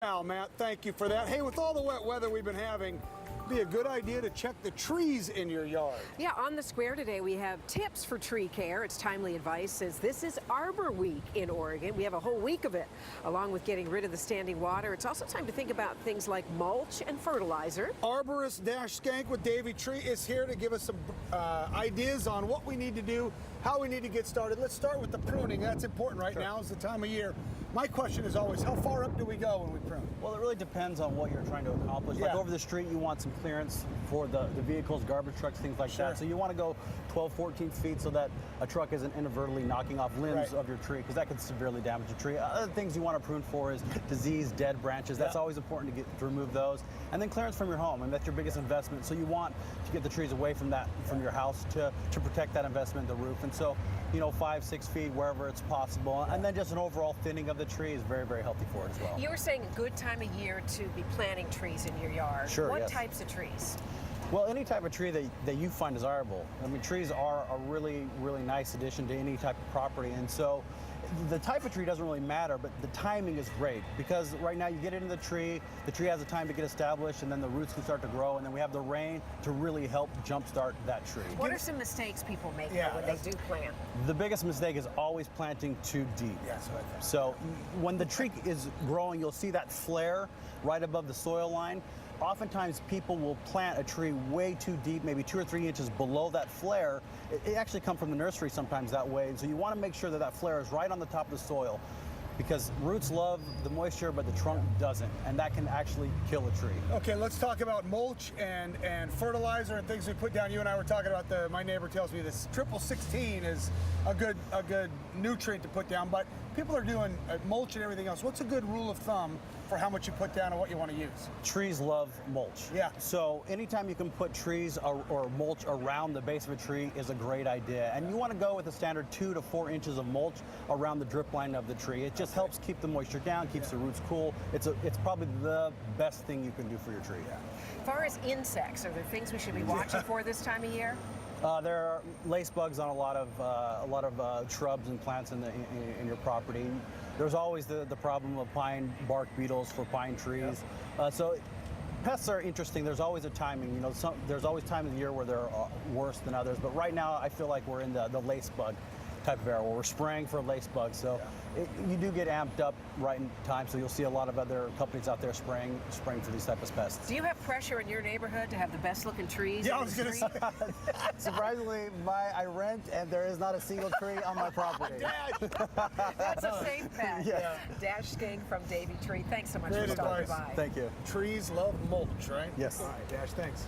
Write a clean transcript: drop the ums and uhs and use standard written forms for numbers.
Now, Matt, thank you for that. Hey, with all the wet weather we've been having, it'd be a good idea to check the trees in your yard. Yeah, on the square today we have tips for tree care. It's timely advice as this is Arbor Week in Oregon. We have a whole week of it, along with getting rid of the standing water. It's also time to think about things like mulch and fertilizer. Arborist Skank with Davey Tree is here to give us some ideas on what we need to do, how we need to get started. Let's start with the pruning. That's important right now. Is the time of year. My question is always, how far up do we go when we prune? Well, it really depends on what you're trying to accomplish. Like over the street, you want some clearance for the vehicles, garbage trucks, things like that. So you want to go 12, 14 feet so that a truck isn't inadvertently knocking off limbs of your tree, because that could severely damage a tree. Other things you want to prune for is disease, dead branches. That's always important to remove those. And then clearance from your home, and that's your biggest investment. So you want to get the trees away from your house to protect that investment, the roof. And so, 5, 6 feet, wherever it's possible. And then just an overall thinning of the tree is very, very healthy for it as well. You were saying a good time of year to be planting trees in your yard. Sure, What types of trees? Well, any type of tree that you find desirable. I mean, trees are a really, really nice addition to any type of property. And so the type of tree doesn't really matter, but the timing is great, because right now you get into the tree has the time to get established, and then the roots can start to grow, and then we have the rain to really help jumpstart that tree. What are some mistakes people make when they do plant? The biggest mistake is always planting too deep. Yes, right. So when the tree is growing, you'll see that flare right above the soil line. Oftentimes people will plant a tree way too deep, maybe 2 or 3 inches below that flare. It actually comes from the nursery sometimes that way. And so you want to make sure that flare is right on the top of the soil, because roots love the moisture, but the trunk doesn't, and that can actually kill a tree. Okay, let's talk about mulch and fertilizer and things we put down. You and I were talking about my neighbor tells me this triple 16 is a good nutrient to put down, but people are doing mulch and everything else. What's a good rule of thumb for how much you put down and what you want to use? Trees love mulch. Yeah. So anytime you can put trees or mulch around the base of a tree is a great idea. And you want to go with a standard 2 to 4 inches of mulch around the drip line of the tree. It just helps keep the moisture down, keeps the roots cool. It's probably the best thing you can do for your tree. As far as insects, are there things we should be watching for this time of year? There are lace bugs on a lot of shrubs and plants in your property. There's always the problem of pine bark beetles for pine trees. So pests are interesting. There's always a timing. There's always time of the year where they're worse than others. But right now, I feel like we're in the lace bug type of era where we're spraying for lace bugs. So you do get amped up right in time. So you'll see a lot of other companies out there spraying for these type of pests. Do you have pressure in your neighborhood to have the best looking trees? Yeah, I was going to say. Surprisingly, I rent, and there is not a single tree on my property. That's a safe bet. Yeah. Dash Skank from Davey Tree. Thanks so much Great for stopping advice. by. Thank you. Trees love mulch, right? Yes. All right, Dash, thanks.